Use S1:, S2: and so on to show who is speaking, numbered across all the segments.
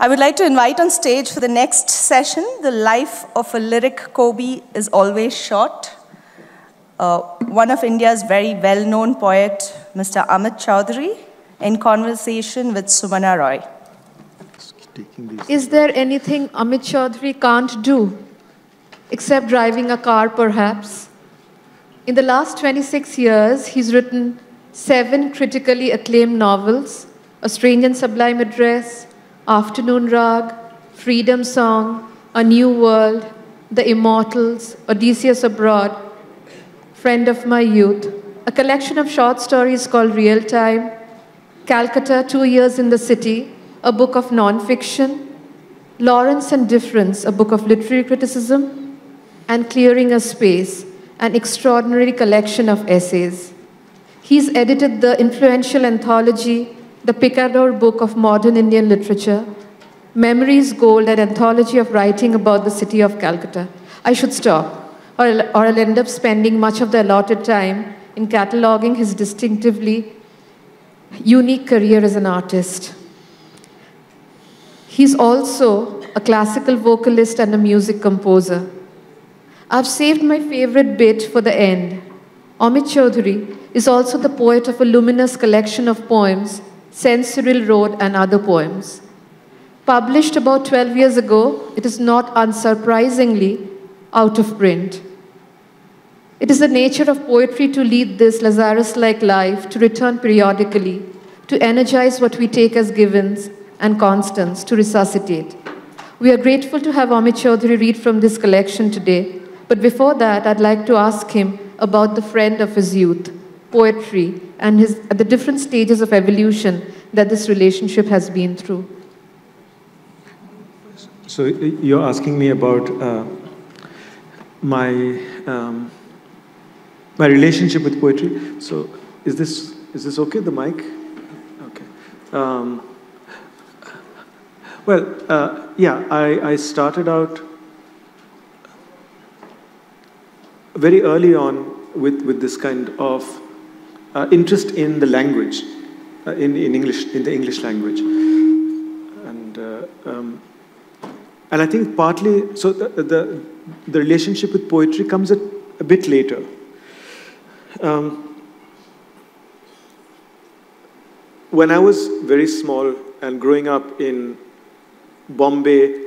S1: I would like to invite on stage for the next session, The Life of a Lyric Kobi is Always Short. One of India's very well-known poet, Mr. Amit Chaudhuri, in conversation with Sumana Roy.
S2: Is there anything Amit Chaudhuri can't do, except driving a car perhaps? In the last 26 years, he's written 7 critically acclaimed novels, A Strange and Sublime Address, Afternoon Rag, Freedom Song, A New World, The Immortals, Odysseus Abroad, Friend of My Youth, a collection of short stories called Real Time, Calcutta, 2 Years in the City, a book of non-fiction, Lawrence and Difference, a book of literary criticism, and Clearing a Space, an extraordinary collection of essays. He's edited the influential anthology, The Picador Book of Modern Indian Literature, Memories Gold, an anthology of writing about the city of Calcutta. I should stop, or I'll end up spending much of the allotted time in cataloging his distinctively unique career as an artist. He's also a classical vocalist and a music composer. I've saved my favorite bit for the end. Amit Chaudhuri is also the poet of a luminous collection of poems, Cyril Road and Other Poems. Published about 12 years ago, it is not unsurprisingly out of print. It is the nature of poetry to lead this Lazarus-like life, to return periodically, to energize what we take as givens and constants, to resuscitate. We are grateful to have Amit Chaudhuri read from this collection today, but before that, I'd like to ask him about the friend of his youth, poetry, and the different stages of evolution that this relationship has been through.
S3: So you're asking me about my my relationship with poetry. So is this okay? The mic? Okay. Yeah. I started out very early on with this kind of interest in the language, in the English language, and I think partly so the relationship with poetry comes a bit later. When I was very small and growing up in Bombay,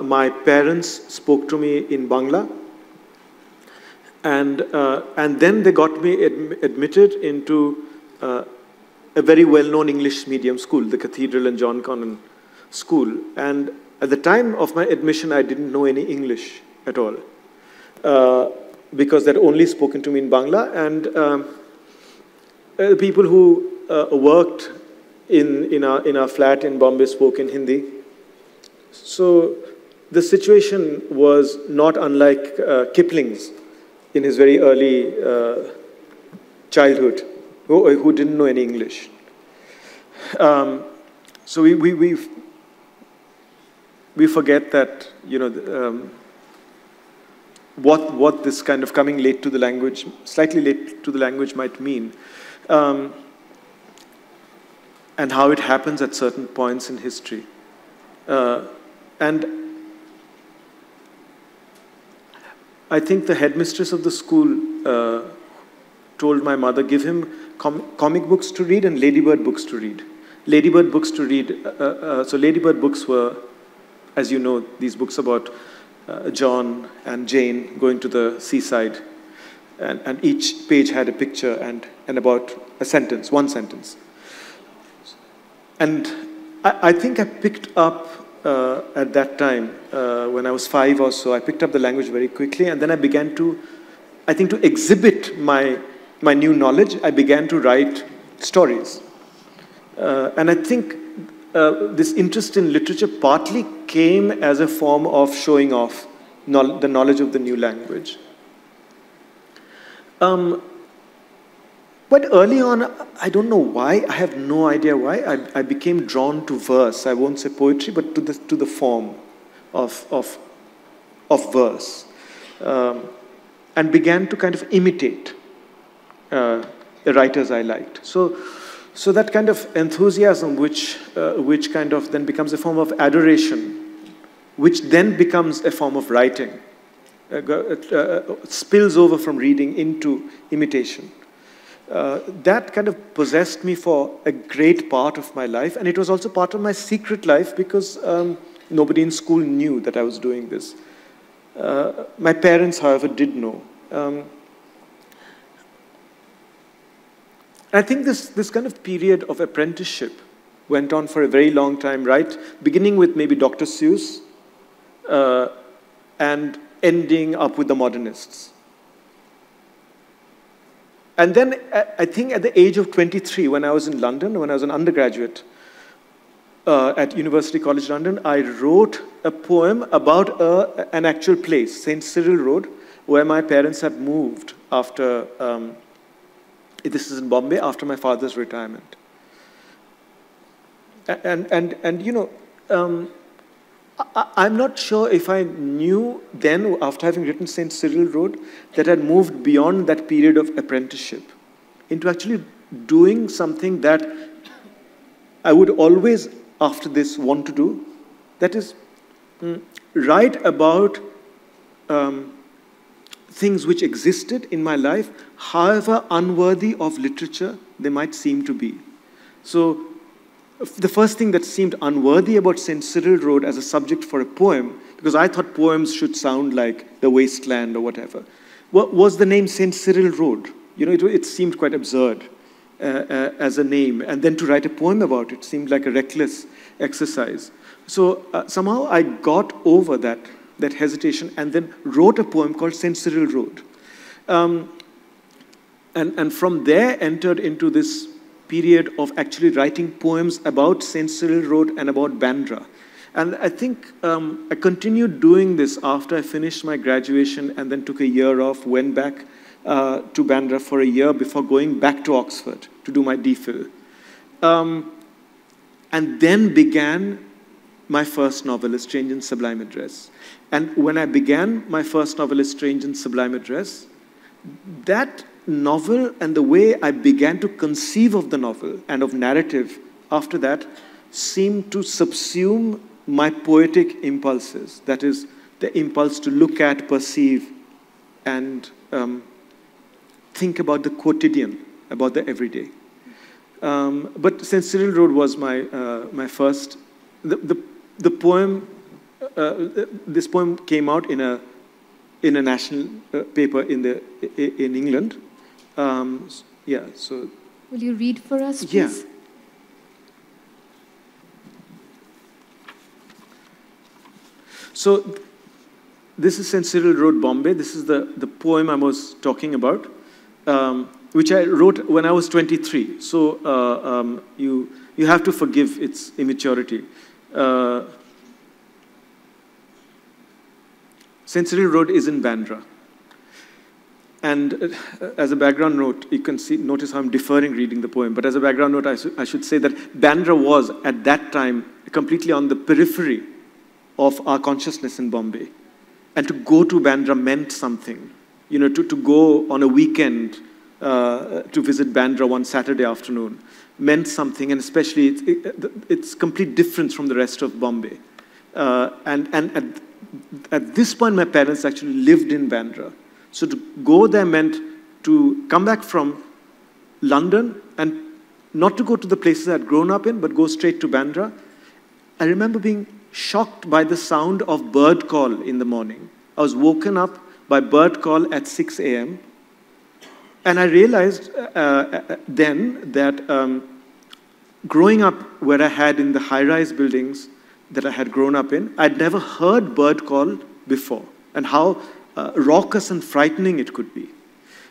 S3: my parents spoke to me in Bangla. And then they got me admitted into a very well-known English medium school, the Cathedral and John Connon School. And at the time of my admission, I didn't know any English at all, because they'd only spoken to me in Bangla. And the people who worked in our flat in Bombay spoke in Hindi. So the situation was not unlike Kipling's in his very early childhood, who didn't know any English. So we forget that, you know, what this kind of coming late to the language, slightly late to the language might mean, and how it happens at certain points in history. And I think the headmistress of the school told my mother, give him comic books to read and Ladybird books to read. Ladybird books to read. So Ladybird books were, as you know, these books about John and Jane going to the seaside. And each page had a picture and about a sentence, one sentence. And I think I picked up at that time, when I was 5 or so, I picked up the language very quickly, and then I began to, I think, to exhibit my new knowledge, I began to write stories. And I think this interest in literature partly came as a form of showing off the knowledge of the new language. But early on, I don't know why, I have no idea why, I became drawn to verse. I won't say poetry, but to the form of verse. And began to kind of imitate the writers I liked. So So that kind of enthusiasm, which kind of then becomes a form of adoration, which then becomes a form of writing, spills over from reading into imitation. That kind of possessed me for a great part of my life, and it was also part of my secret life because nobody in school knew that I was doing this. My parents, however, did know. I think this kind of period of apprenticeship went on for a very long time, right? Beginning with maybe Dr. Seuss and ending up with the modernists. And then I think at the age of 23, when I was in London, when I was an undergraduate at University College London, I wrote a poem about an actual place, St. Cyril Road, where my parents had moved after, this is in Bombay, after my father's retirement. And you know, I'm not sure if I knew then, after having written St. Cyril Road, that I'd moved beyond that period of apprenticeship into actually doing something that I would always, after this, want to do. That is, write about things which existed in my life, however unworthy of literature they might seem to be. So, the first thing that seemed unworthy about St. Cyril Road as a subject for a poem, because I thought poems should sound like The Wasteland or whatever, was the name St. Cyril Road. You know, it seemed quite absurd as a name. And then to write a poem about it seemed like a reckless exercise. So somehow I got over that hesitation and then wrote a poem called St. Cyril Road. And from there entered into this period of actually writing poems about St. Cyril Road and about Bandra. And I think I continued doing this after I finished my graduation and then took a year off, went back to Bandra for a year before going back to Oxford to do my DPhil. And then began my first novel, A Strange and Sublime Address. And when I began my first novel, A Strange and Sublime Address, that novel and the way I began to conceive of the novel and of narrative after that seemed to subsume my poetic impulses. That is, the impulse to look at, perceive, and think about the quotidian, about the everyday. But St. Cyril Road was my first. The poem, this poem came out in a national paper in England. Yeah, so.
S2: Will you read for us, please?
S3: Yeah. So, this is St. Cyril Road, Bombay. This is the poem I was talking about, which I wrote when I was 23. So, you have to forgive its immaturity. St. Cyril Road is in Bandra. And as a background note, you can notice how I'm deferring reading the poem, but as a background note, I should say that Bandra was, at that time, completely on the periphery of our consciousness in Bombay. And to go to Bandra meant something. You know, to go on a weekend to visit Bandra one Saturday afternoon meant something, and especially it's complete difference from the rest of Bombay. And at this point, my parents actually lived in Bandra. So to go there meant to come back from London and not to go to the places I'd grown up in, but go straight to Bandra. I remember being shocked by the sound of bird call in the morning. I was woken up by bird call at 6 a.m. And I realized then that growing up where I had in the high-rise buildings that I had grown up in, I'd never heard bird call before, and how raucous and frightening it could be.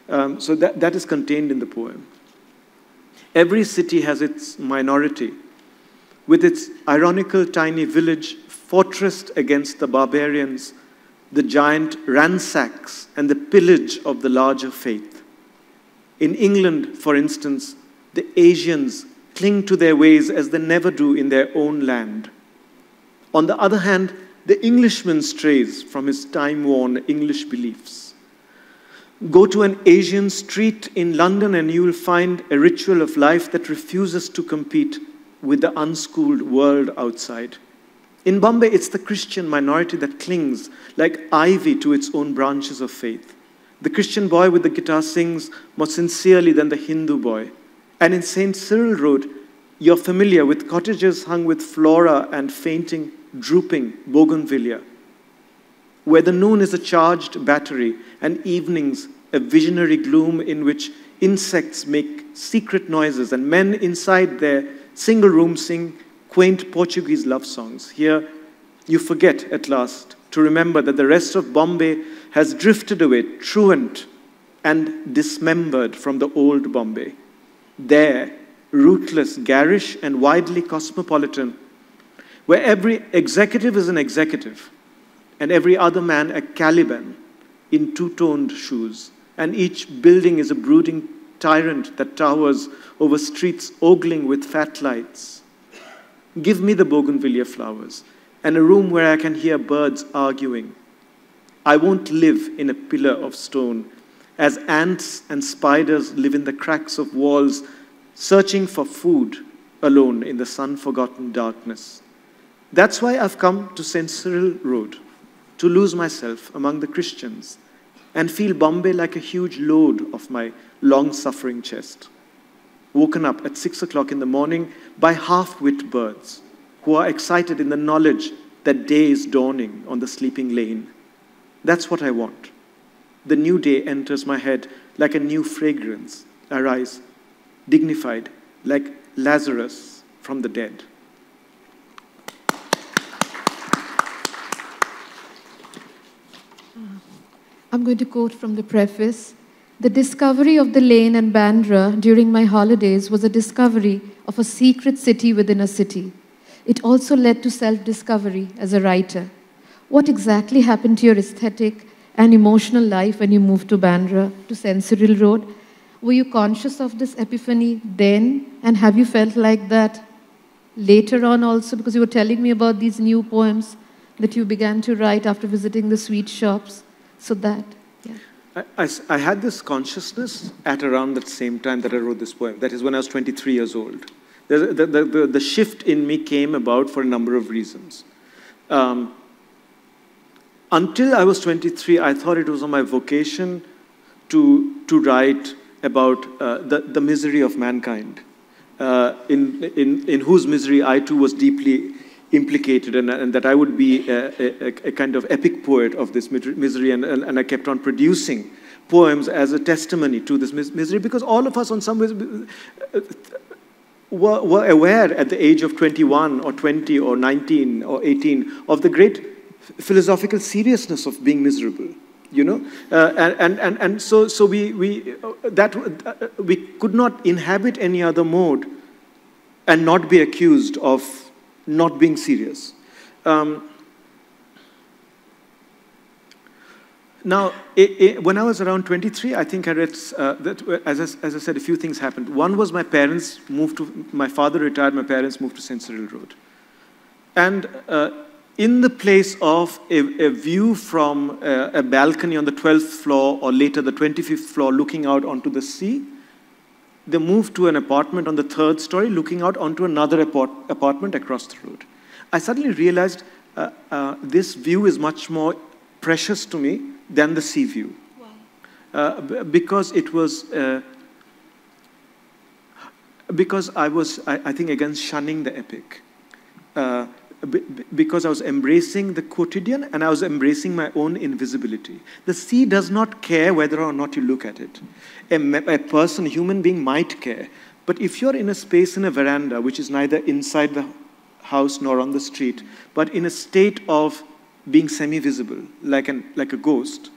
S3: So that is contained in the poem. Every city has its minority, with its ironical tiny village fortressed against the barbarians, the giant ransacks, and the pillage of the larger faith. In England, for instance, the Asians cling to their ways as they never do in their own land. On the other hand, the Englishman strays from his time-worn English beliefs. Go to an Asian street in London and you will find a ritual of life that refuses to compete with the unschooled world outside. In Bombay, it's the Christian minority that clings like ivy to its own branches of faith. The Christian boy with the guitar sings more sincerely than the Hindu boy. And in St. Cyril Road, you're familiar with cottages hung with flora and fainting, drooping bougainvillea, where the noon is a charged battery and evenings a visionary gloom in which insects make secret noises and men inside their single room sing quaint Portuguese love songs. Here, you forget at last to remember that the rest of Bombay has drifted away, truant and dismembered from the old Bombay. There, ruthless, garish, and widely cosmopolitan, where every executive is an executive, and every other man a Caliban in two-toned shoes, and each building is a brooding tyrant that towers over streets ogling with fat lights. Give me the bougainvillea flowers, and a room where I can hear birds arguing. I won't live in a pillar of stone, as ants and spiders live in the cracks of walls, searching for food alone in the sun-forgotten darkness. That's why I've come to St. Cyril Road, to lose myself among the Christians and feel Bombay like a huge load off my long-suffering chest. Woken up at 6 o'clock in the morning by half-wit birds who are excited in the knowledge that day is dawning on the sleeping lane. That's what I want. The new day enters my head like a new fragrance. I rise, dignified, like Lazarus from the dead.
S2: I'm going to quote from the preface. The discovery of the lane and Bandra during my holidays was a discovery of a secret city within a city. It also led to self-discovery as a writer. What exactly happened to your aesthetic and emotional life when you moved to Bandra, to St. Cyril Road? Were you conscious of this epiphany then? And have you felt like that later on also? Because you were telling me about these new poems that you began to write after visiting the sweet shops. So that, yeah.
S3: I had this consciousness at around that same time that I wrote this poem. That is when I was 23 years old. The shift in me came about for a number of reasons. Until I was 23, I thought it was on my vocation to write about the misery of mankind, in whose misery I too was deeply implicated, and that I would be a kind of epic poet of this misery, and I kept on producing poems as a testimony to this misery, because all of us on some ways were aware at the age of 21 or 20 or 19 or 18 of the great philosophical seriousness of being miserable, you know, so we could not inhabit any other mode and not be accused of not being serious. Now, when I was around 23, I think I read that, as I said, a few things happened. One was my father retired, my parents moved to St. Cyril Road. And in the place of a view from a balcony on the 12th floor, or later the 25th floor, looking out onto the sea, they moved to an apartment on the 3rd story, looking out onto another apartment across the road. I suddenly realized this view is much more precious to me than the sea view. Wow. Because it was, because I was, I think, again, shunning the epic. Because I was embracing the quotidian and I was embracing my own invisibility. The sea does not care whether or not you look at it. A person, a human being might care. But if you're in a space in a veranda, which is neither inside the house nor on the street, but in a state of being semi-visible, like a ghost,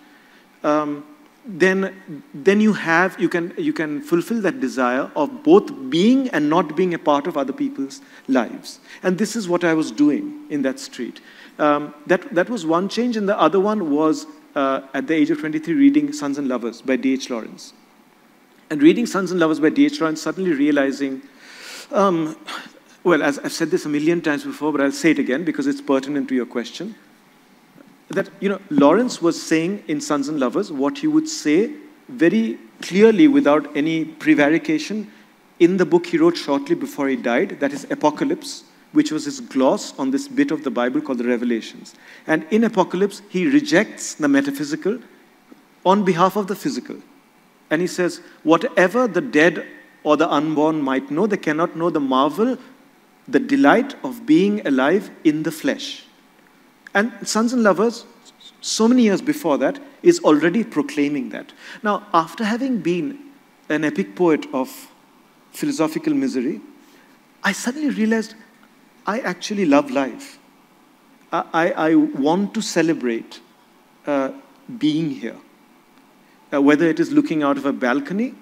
S3: then you can fulfill that desire of both being and not being a part of other people's lives. And this is what I was doing in that street. That was one change, and the other one was at the age of 23 reading Sons and Lovers by D.H. Lawrence. And reading Sons and Lovers by D.H. Lawrence, suddenly realizing, well, as I've said this a million times before, but I'll say it again because it's pertinent to your question, that, you know, Lawrence was saying in Sons and Lovers what he would say very clearly, without any prevarication, in the book he wrote shortly before he died, that is Apocalypse, which was his gloss on this bit of the Bible called the Revelations. And in Apocalypse, he rejects the metaphysical on behalf of the physical. And he says, whatever the dead or the unborn might know, they cannot know the marvel, the delight of being alive in the flesh. And Sons and Lovers, so many years before that, is already proclaiming that. Now, after having been an epic poet of philosophical misery, I suddenly realized I actually love life. I want to celebrate being here. Whether it is looking out of a balcony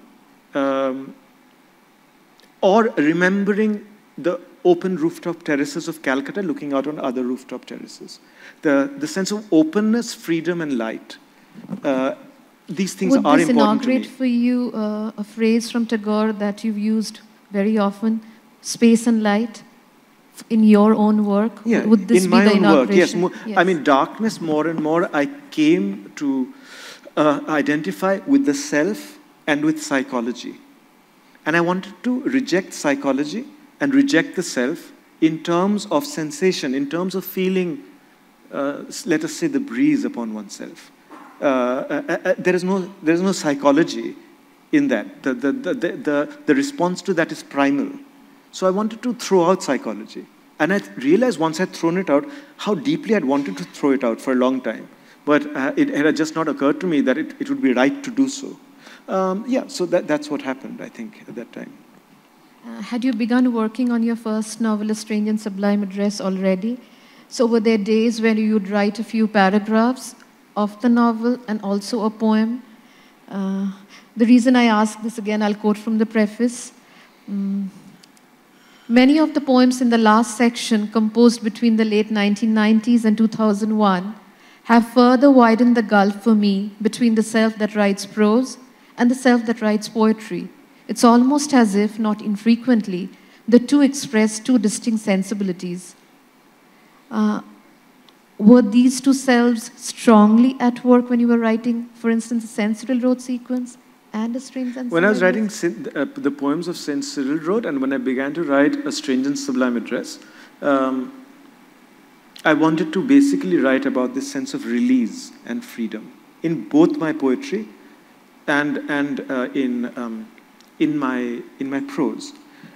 S3: or remembering the open rooftop terraces of Calcutta, looking out on other rooftop terraces. The sense of openness, freedom, and light. These things are important to me.
S2: Would this inaugurate for you a phrase from Tagore that you've used very often, space and light, in your own work?
S3: Yeah,
S2: would this
S3: in
S2: be
S3: my
S2: the
S3: own work, yes,
S2: inauguration?
S3: yes. I mean, darkness, more and more, I came to identify with the self and with psychology. And I wanted to reject psychology and reject the self in terms of sensation, in terms of feeling, let us say, the breeze upon oneself. There is no psychology in that. The response to that is primal. So I wanted to throw out psychology. And I realized once I'd thrown it out, how deeply I'd wanted to throw it out for a long time. But it had just not occurred to me that it would be right to do so. Yeah, so that's what happened, I think, at that time.
S2: Had you begun working on your first novel, A Strange and Sublime Address, already? So were there days when you'd write a few paragraphs of the novel and also a poem? The reason I ask this, again, I'll quote from the preface. Many of the poems in the last section, composed between the late 1990s and 2001, have further widened the gulf for me between the self that writes prose and the self that writes poetry. It's almost as if, not infrequently, the two express two distinct sensibilities. Were these two selves strongly at work when you were writing, for instance, a St. Cyril Road sequence and A Strange and Sublime?
S3: When I was writing the poems of St. Cyril Road, and when I began to write A Strange and Sublime Address, I wanted to basically write about this sense of release and freedom in both my poetry and in my prose,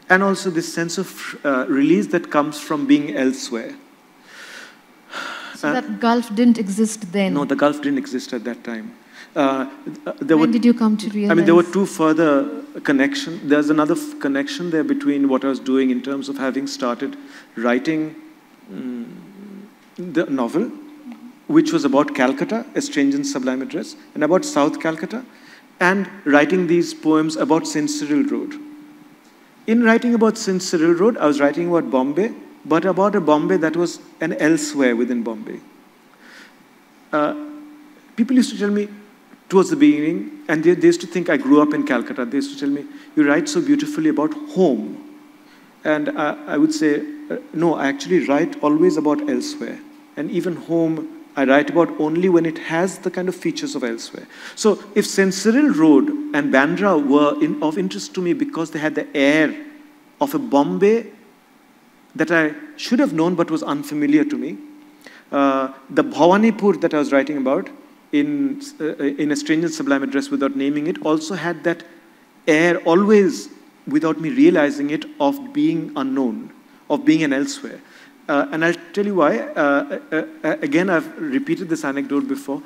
S3: and also this sense of release that comes from being elsewhere.
S2: So that gulf didn't exist then?
S3: No, the gulf didn't exist at that time.
S2: When did you come to realize?
S3: I mean, there were two further connections. There's another connection there between what I was doing in terms of having started writing the novel, which was about Calcutta, A Strange and Sublime Address, and about South Calcutta, and writing these poems about St. Cyril Road. In writing about St. Cyril Road, I was writing about Bombay, but about a Bombay that was an elsewhere within Bombay. People used to tell me towards the beginning, and they used to think I grew up in Calcutta. They used to tell me, you write so beautifully about home. And I would say, no, I actually write always about elsewhere. And even home, I write about only when it has the kind of features of elsewhere. So if St. Cyril Road and Bandra were of interest to me because they had the air of a Bombay that I should have known but was unfamiliar to me, the Bhawanipur that I was writing about in A Strange and Sublime Address without naming it also had that air always, without me realizing it, of being unknown, of being an elsewhere. And I'll tell you why. Again, I've repeated this anecdote before.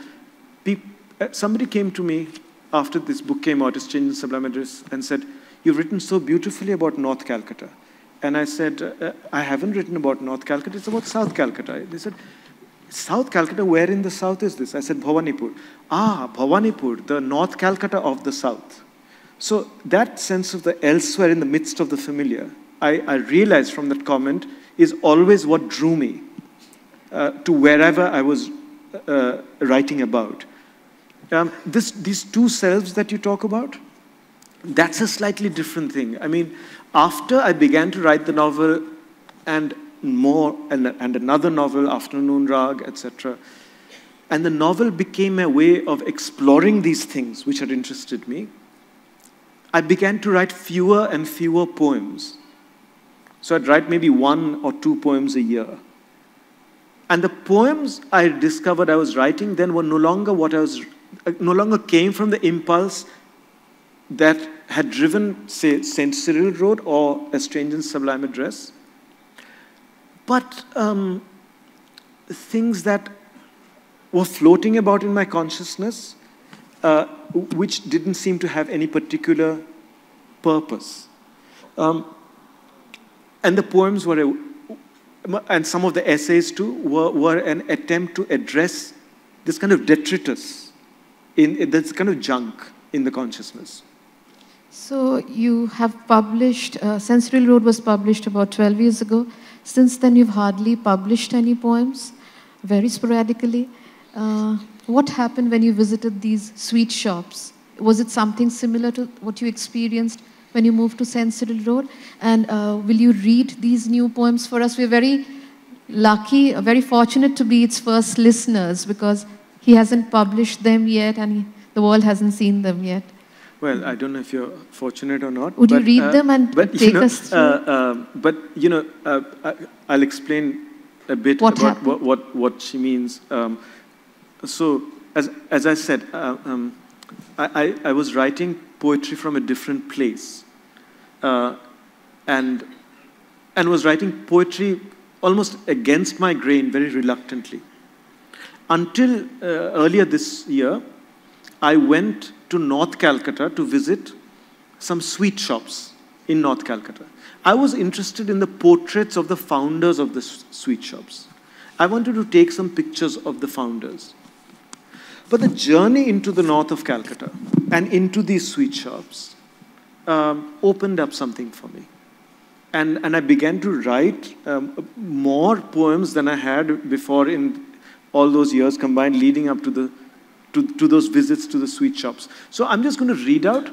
S3: Somebody came to me after this book came out, A Strange and Sublime Address, and said, you've written so beautifully about North Calcutta. And I said, I haven't written about North Calcutta, it's about South Calcutta. They said, South Calcutta, where in the south is this? I said, Bhawanipur. Ah, Bhawanipur, the North Calcutta of the south. So that sense of the elsewhere in the midst of the familiar, I realized from that comment, is always what drew me to wherever I was writing about. These two selves that you talk about, that's a slightly different thing. I mean, after I began to write the novel and another novel, Afternoon Rag, etc., And the novel became a way of exploring these things which had interested me. I began to write fewer and fewer poems. So I'd write maybe 1 or 2 poems a year. And the poems I discovered I was writing then were no longer came from the impulse that had driven, say, St. Cyril Road or A Stranger's Sublime Address, but things that were floating about in my consciousness, which didn't seem to have any particular purpose. And the poems were, and some of the essays too, were an attempt to address this kind of detritus, this kind of junk in the consciousness.
S2: So you have published, St. Cyril Road was published about 12 years ago. Since then, you've hardly published any poems, very sporadically. What happened when you visited these sweet shops? Was it something similar to what you experienced when you moved to St. Cyril Road? And will you read these new poems for us? We're very lucky, very fortunate to be its first listeners because he hasn't published them yet and the world hasn't seen them yet.
S3: Well, I don't know if you're fortunate or not.
S2: Would you read them and take us through?
S3: But, I'll explain a bit about what she means. So, as I said, I was writing poetry from a different place. And was writing poetry almost against my grain, very reluctantly. Until earlier this year, I went to North Calcutta to visit some sweet shops in North Calcutta. I was interested in the portraits of the founders of the sweet shops. I wanted to take some pictures of the founders. But the journey into the north of Calcutta and into these sweet shops opened up something for me. And I began to write more poems than I had before in all those years combined leading up to those visits to the sweet shops. So I'm just going to read out,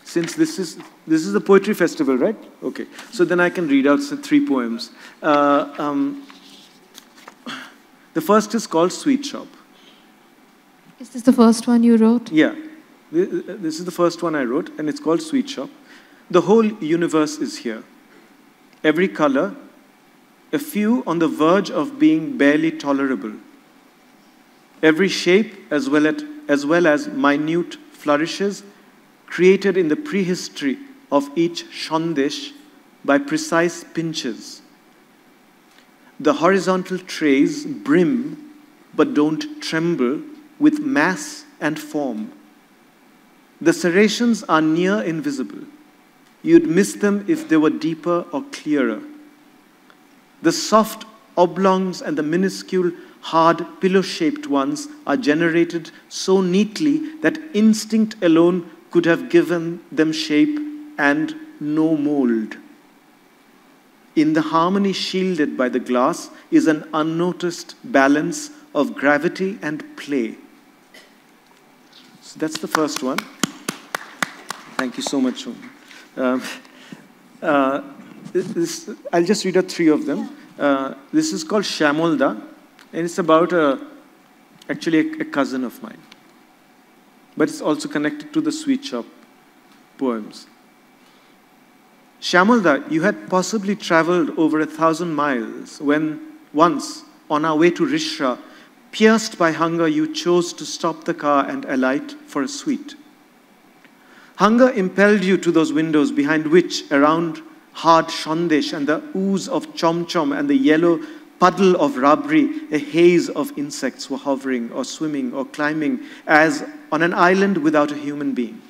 S3: since this is the poetry festival, right? Okay. So then I can read out 3 poems. The first is called Sweet Shop.
S2: Is this the first one you wrote?
S3: Yeah. This is the first one I wrote, and it's called Sweet Shop. The whole universe is here. Every color, a few on the verge of being barely tolerable. Every shape, as well as minute flourishes, created in the prehistory of each shandesh by precise pinches. The horizontal trays brim, but don't tremble, with mass and form. The serrations are near invisible. You'd miss them if they were deeper or clearer. The soft oblongs and the minuscule hard pillow-shaped ones are generated so neatly that instinct alone could have given them shape and no mold. In the harmony shielded by the glass is an unnoticed balance of gravity and play. So that's the first one. Thank you so much. I'll just read out 3 of them. This is called Shamolda. And it's about actually a cousin of mine. But it's also connected to the sweet shop poems. Shamolda, you had possibly traveled over 1,000 miles when once, on our way to Rishra, pierced by hunger, you chose to stop the car and alight for a sweet. Hunger impelled you to those windows behind which, around hard shandesh and the ooze of chom-chom and the yellow puddle of rabri, a haze of insects were hovering or swimming or climbing as on an island without a human being.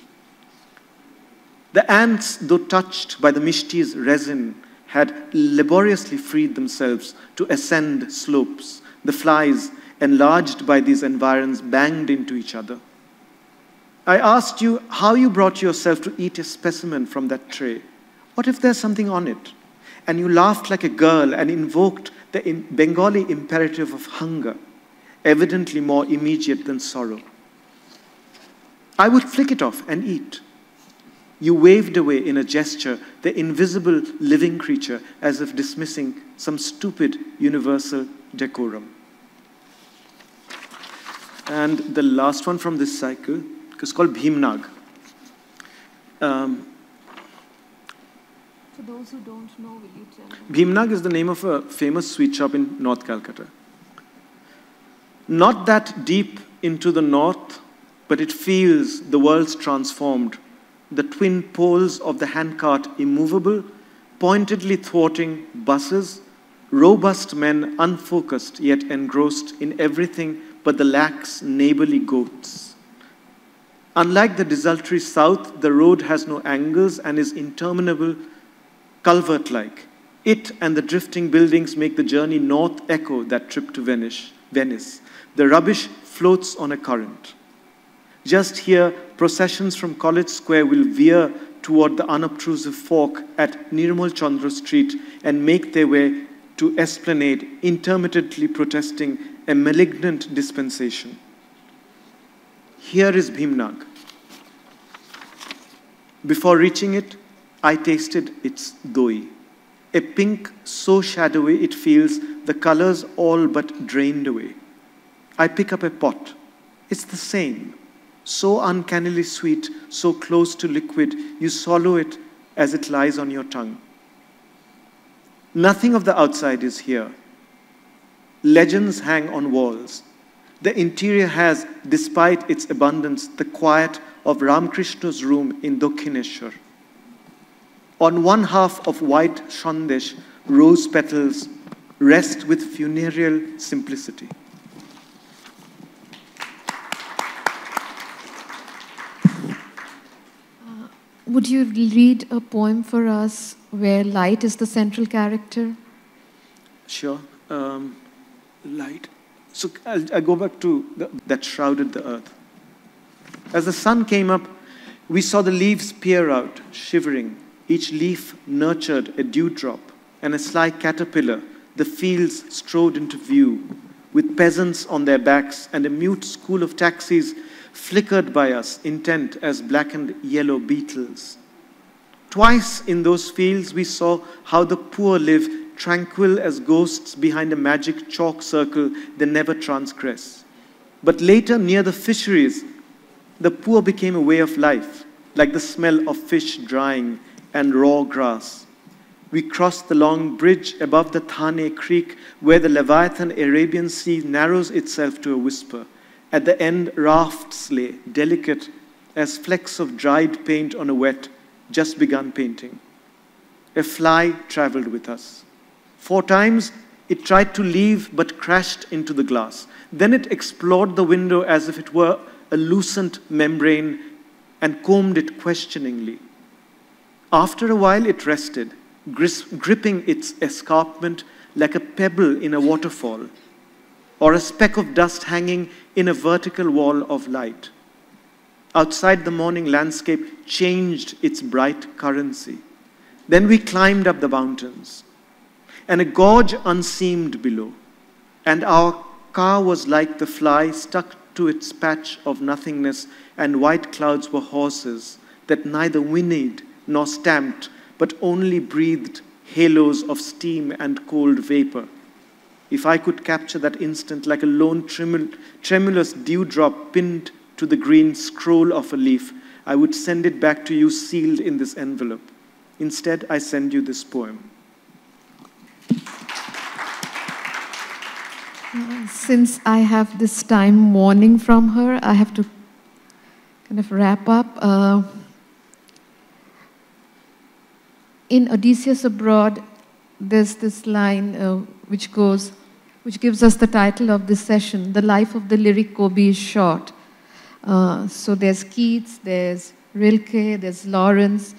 S3: The ants, though touched by the mishti's resin, had laboriously freed themselves to ascend slopes. The flies, enlarged by these environs, banged into each other. I asked you how you brought yourself to eat a specimen from that tray. What if there's something on it? And you laughed like a girl and invoked the Bengali imperative of hunger, evidently more immediate than sorrow. I would flick it off and eat. You waved away in a gesture the invisible living creature as if dismissing some stupid universal decorum. And the last one from this cycle is called Bhimnag.
S2: For those who don't know, will you tell them?
S3: Bhimnag is the name of a famous sweet shop in North Calcutta. Not that deep into the north, but it feels the world's transformed. The twin poles of the handcart immovable, pointedly thwarting buses, robust men unfocused yet engrossed in everything but the lax neighborly goats. Unlike the desultory south, the road has no angles and is interminable, culvert-like. It and the drifting buildings make the journey north echo that trip to Venice. The rubbish floats on a current. Just here, processions from College Square will veer toward the unobtrusive fork at Nirmal Chandra Street and make their way to Esplanade, intermittently protesting a malignant dispensation. Here is Bhimnag. Before reaching it, I tasted its doi, a pink so shadowy it feels the colors all but drained away. I pick up a pot. It's the same, so uncannily sweet, so close to liquid, you swallow it as it lies on your tongue. Nothing of the outside is here. Legends hang on walls. The interior has, despite its abundance, the quiet of Ramakrishna's room in Dakshineshwar. On one half of white shandesh, rose petals rest with funereal simplicity.
S2: Would you read a poem for us where light is the central character?
S3: Sure. Light. So I'll go back to that shrouded the earth. As the sun came up, we saw the leaves peer out, shivering. Each leaf nurtured a dewdrop, and a sly caterpillar, the fields strode into view, with peasants on their backs and a mute school of taxis flickered by us, intent as blackened yellow beetles. Twice in those fields we saw how the poor live, tranquil as ghosts behind a magic chalk circle they never transgress. But later, near the fisheries, the poor became a way of life, like the smell of fish drying and raw grass. We crossed the long bridge above the Thane Creek, where the Leviathan Arabian Sea narrows itself to a whisper. At the end, rafts lay, delicate as flecks of dried paint on a wet, just begun painting. A fly traveled with us. 4 times, it tried to leave but crashed into the glass. Then it explored the window as if it were a lucent membrane and combed it questioningly. After a while, it rested, gripping its escarpment like a pebble in a waterfall, or a speck of dust hanging in a vertical wall of light. Outside, the morning landscape changed its bright currency. Then we climbed up the mountains, and a gorge unseamed below, and our car was like the fly stuck to its patch of nothingness, and white clouds were horses that neither whinnied nor stamped, but only breathed halos of steam and cold vapor. If I could capture that instant like a lone tremulous dewdrop pinned to the green scroll of a leaf, I would send it back to you sealed in this envelope. Instead, I send you this poem.
S2: Since I have this time warning from her, I have to kind of wrap up. In Odysseus Abroad, there's this line which gives us the title of this session, The Life of the Lyric Kobi is Short. So there's Keats, there's Rilke, there's Lawrence.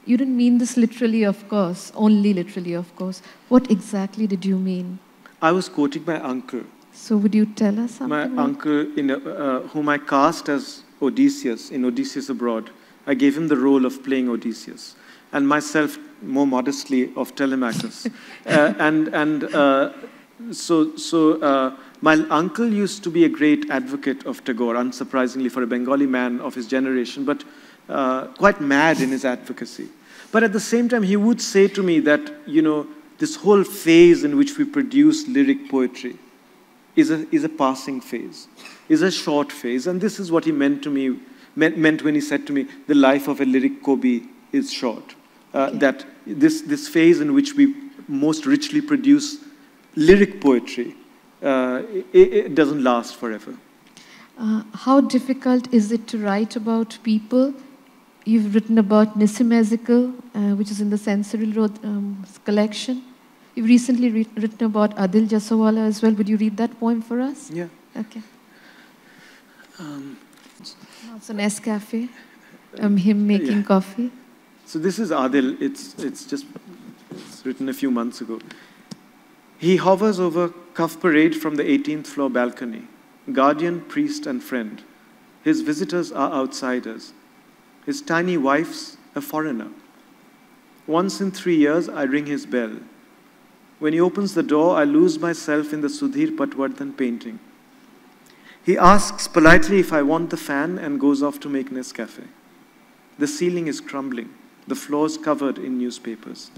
S2: You didn't mean this literally, of course, only literally, of course. What exactly did you mean?
S3: I was quoting my uncle.
S2: So would you tell us something?
S3: My uncle, whom I cast as Odysseus in Odysseus Abroad. I gave him the role of playing Odysseus, and myself, more modestly, of Telemachus. So my uncle used to be a great advocate of Tagore, unsurprisingly for a Bengali man of his generation, but quite mad in his advocacy. But at the same time, he would say to me that, this whole phase in which we produce lyric poetry, is a passing phase, is a short phase. And this is what he meant when he said to me, the life of a lyric Kobi is short. Okay. That this phase in which we most richly produce lyric poetry, it doesn't last forever.
S2: How difficult is it to write about people? You've written about Nisimezikal, which is in the Sensory Road collection. You've recently written about Adil Jasawala as well. Would you read that poem for us?
S3: Yeah.
S2: Okay. Now it's an Nescafe, him making coffee.
S3: So this is Adil. It's written a few months ago. He hovers over Cuff Parade from the 18th floor balcony, guardian, priest, and friend. His visitors are outsiders. His tiny wife's a foreigner. Once in 3 years, I ring his bell. When he opens the door, I lose myself in the Sudhir Patwardhan painting. He asks politely if I want the fan and goes off to make Nescafe. The ceiling is crumbling, the floors covered in newspapers.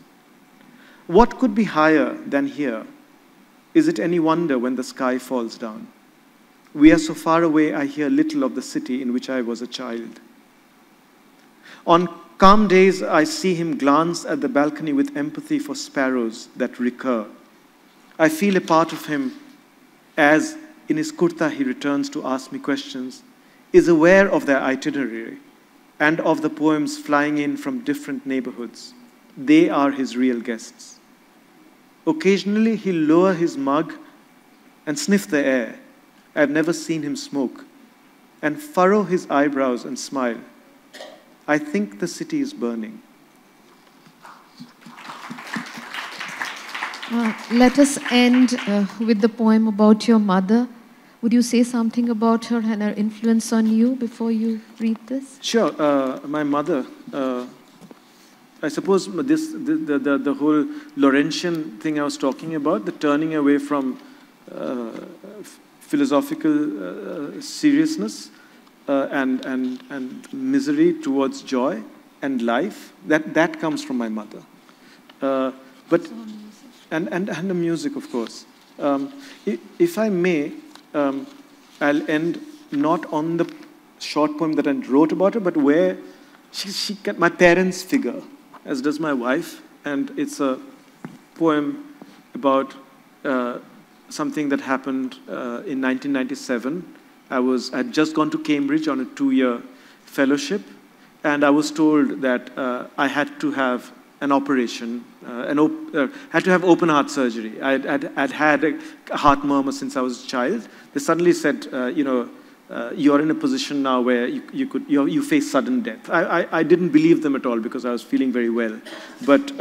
S3: What could be higher than here? Is it any wonder when the sky falls down? We are so far away, I hear little of the city in which I was a child. On calm days, I see him glance at the balcony with empathy for sparrows that recur. I feel a part of him as, in his kurta, he returns to ask me questions, is aware of their itinerary and of the poems flying in from different neighborhoods. They are his real guests. Occasionally, he'll lower his mug and sniff the air. I've never seen him smoke, and furrow his eyebrows and smile. I think the city is burning.
S2: Let us end with the poem about your mother. Would you say something about her and her influence on you before you read this?
S3: Sure. My mother, I suppose the whole Laurentian thing I was talking about, the turning away from philosophical seriousness and misery towards joy and life, that comes from my mother. And the music, of course. If I may, I'll end not on the short poem that I wrote about her, but where she got my parents' figure, as does my wife, and it's a poem about something that happened in 1997. I'd just gone to Cambridge on a 2-year fellowship, and I was told that I had to have an operation, had to have open heart surgery. I'd had a heart murmur since I was a child. They suddenly said, you're in a position now where you face sudden death. I didn't believe them at all because I was feeling very well. But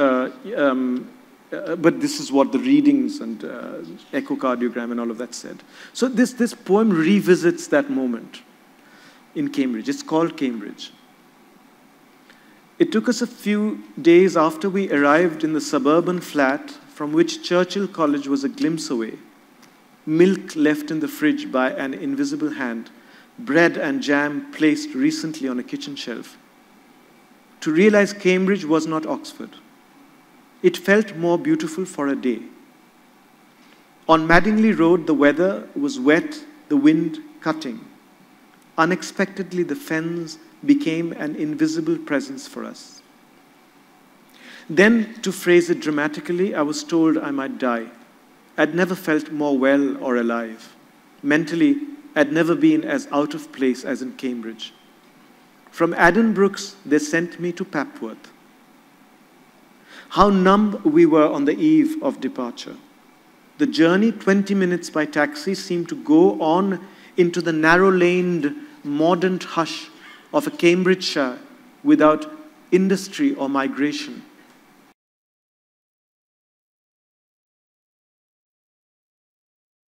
S3: this is what the readings and echocardiogram and all of that said. So this poem revisits that moment in Cambridge. It's called Cambridge. It took us a few days after we arrived in the suburban flat from which Churchill College was a glimpse away. Milk left in the fridge by an invisible hand, bread and jam placed recently on a kitchen shelf. To realize Cambridge was not Oxford. It felt more beautiful for a day. On Madingley Road, the weather was wet, the wind cutting. Unexpectedly, the fens became an invisible presence for us. Then, to phrase it dramatically, I was told I might die. I'd never felt more well or alive. Mentally, I'd never been as out of place as in Cambridge. From Addenbrooke's, they sent me to Papworth. How numb we were on the eve of departure. The journey, 20 minutes by taxi, seemed to go on into the narrow-laned, mordant hush of a Cambridgeshire without industry or migration,